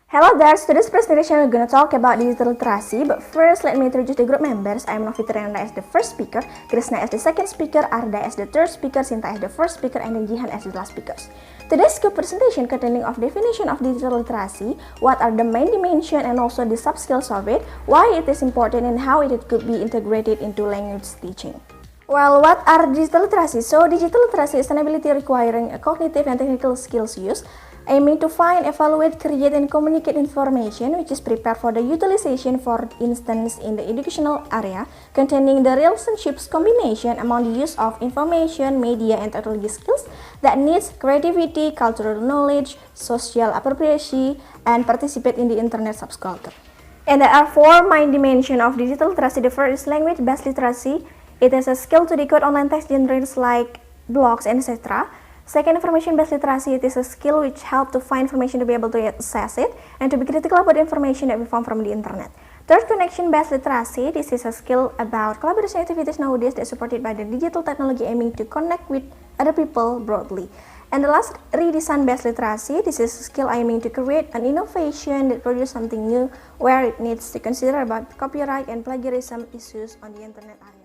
Hello there, today's presentation we're going to talk about digital literacy, but first let me introduce the group members. I'm Novi Triananda as the first speaker, Krisna as the second speaker, Arda as the third speaker, Sinta as the fourth speaker, and then Jihan as the last speakers. Today's group presentation containing of definition of digital literacy, what are the main dimensions and also the sub-skills of it, why it is important and how it could be integrated into language teaching. Well, what are digital literacy? So, digital literacy is an ability requiring a cognitive and technical skills use, aiming to find, evaluate, create, and communicate information which is prepared for the utilization, for instance, in the educational area, containing the relationships combination among the use of information, media, and technology skills that needs creativity, cultural knowledge, social appropriation, and participate in the internet subculture. And there are four main dimensions of digital literacy. The first is language-based literacy. It is a skill to decode online text genres like blogs, etc. Second, information-based literacy. It is a skill which helps to find information to be able to access it and to be critical about the information that we found from the internet. Third, connection-based literacy. This is a skill about collaboration activities nowadays that is supported by the digital technology aiming to connect with other people broadly. And the last, redesign-based literacy. This is a skill aiming to create an innovation that produces something new where it needs to consider about copyright and plagiarism issues on the internet area.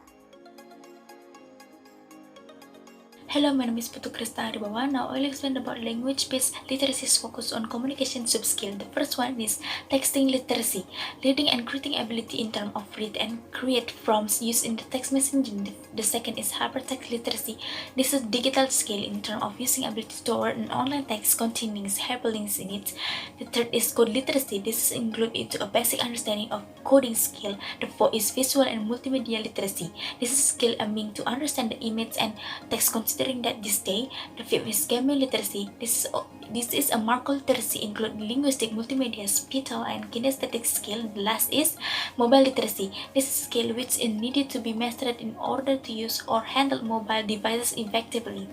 Hello, my name is Putu, Krisna, Wibawa. Now I will explain about language-based literacies focused on communication sub-skill. The first one is texting literacy, reading and creating ability in terms of read and create prompts used in the text messaging. The second is hypertext literacy. This is digital skill in terms of using ability to word an online text containing hyperlinks in it. The third is code literacy. This is included into a basic understanding of coding skill. The fourth is visual and multimedia literacy. This is skill aiming to understand the image and text considering that this day. The fifth is gaming literacy. This is a marker literacy including linguistic, multimedia, spatial, and kinesthetic skill. The last is mobile literacy. This is skill which is needed to be mastered in order to use or handle mobile devices effectively.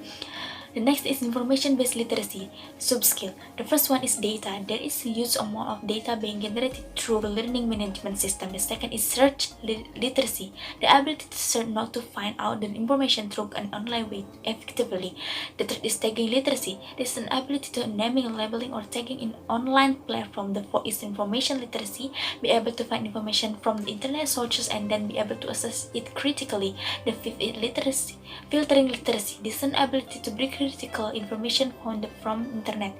The next is information-based literacy sub-skill. The first one is data. There is a huge amount of data being generated through the learning management system. The second is search literacy. The ability to search, not to find out the information through an online way effectively. The third is tagging literacy. This is an ability to naming, labeling, or tagging in online platform. The fourth is information literacy. Be able to find information from the internet sources and then be able to assess it critically. The fifth is literacy, filtering literacy. This is an ability to bring critical information found from internet.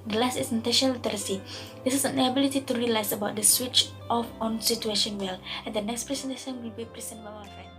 The last is intentional literacy. This is an ability to realize about the switch off on situation well. And the next presentation will be presented by my friend.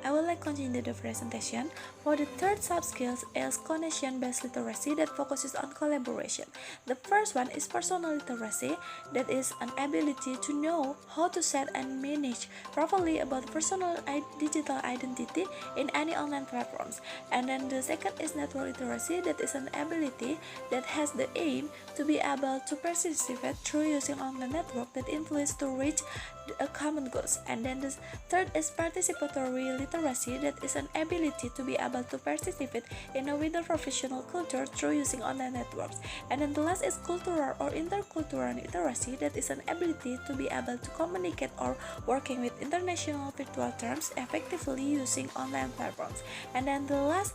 I would like to continue the presentation. For the third sub-skills is connection-based literacy that focuses on collaboration. The first one is personal literacy, that is an ability to know how to set and manage properly about personal digital identity in any online platforms. And then the second is network literacy, that is an ability that has the aim to be able to participate through using online network that influence to reach a common goals. And then the third is participatory literacy, that is an ability to be able to participate in a wider professional culture through using online networks. And then the last is cultural or intercultural literacy, that is an ability to be able to communicate or working with international virtual terms effectively using online platforms. And then the last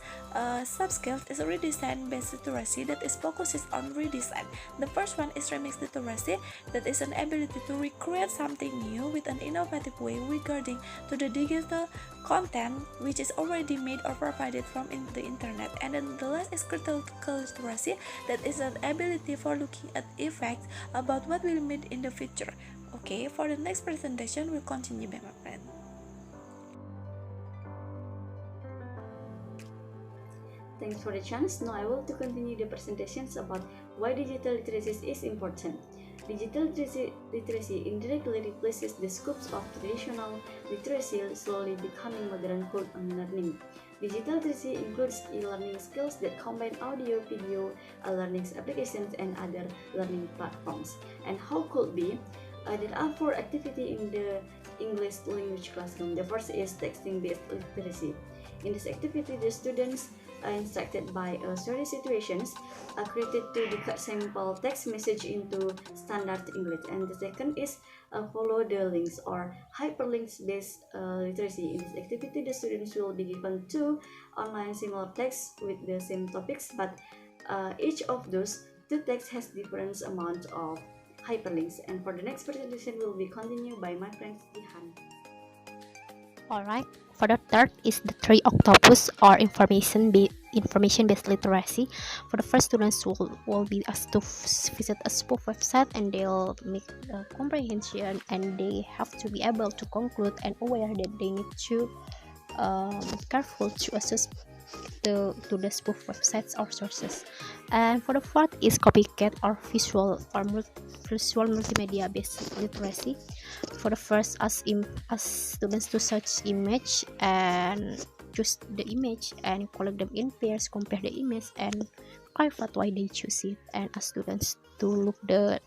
sub-skill is redesign based literacy, that is focuses on redesign. The first one is remix literacy, that is an ability to recreate something new with an innovative way regarding to the digital content which is already made or provided from the internet. And then the last is critical literacy, that is an ability for looking at effects about what will meet in the future. Okay, for the next presentation we'll continue by my friend. Thanks for the chance. Now I will to continue the presentations about why digital literacy is important. Digital literacy indirectly replaces the scopes of traditional literacy, slowly becoming modern on learning. Digital literacy includes e-learning skills that combine audio, video, learning applications, and other learning platforms. And how could be? There are four activities in the English language classroom. The first is texting-based literacy. In this activity, the students instructed by story situations created to decode simple text message into standard English. And the second is follow the links or hyperlinks based literacy. In this activity, the students will be given two online similar texts with the same topics, but each of those Two texts has different amount of hyperlinks, and for the next presentation will be continued by my friend Jihan. Alright, for the third is the three octopus or information-based literacy. For the first, students will be asked to visit a spoof website, and they'll make a comprehension, and they have to be able to conclude and aware that they need to careful to assess to the spoof websites or sources. And for the fourth is copycat or visual multimedia based literacy. For the first, ask students to search image and choose the image and collect them in pairs, compare the image and private why they choose it, and ask students to look the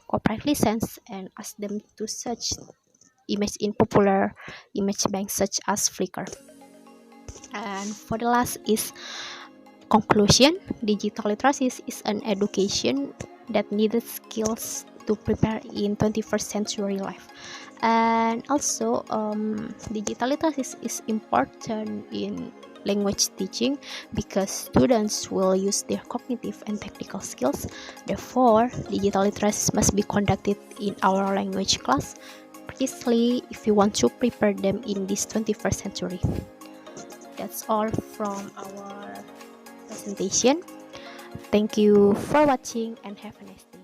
copyright license and ask them to search image in popular image banks such as Flickr. And for the last is conclusion. Digital literacy is an education that needed skills to prepare in 21st century life. And also digital literacy is important in language teaching because students will use their cognitive and technical skills. Therefore, digital literacy must be conducted in our language class, precisely if you want to prepare them in this 21st century. That's all from our presentation. Thank you for watching and have a nice day.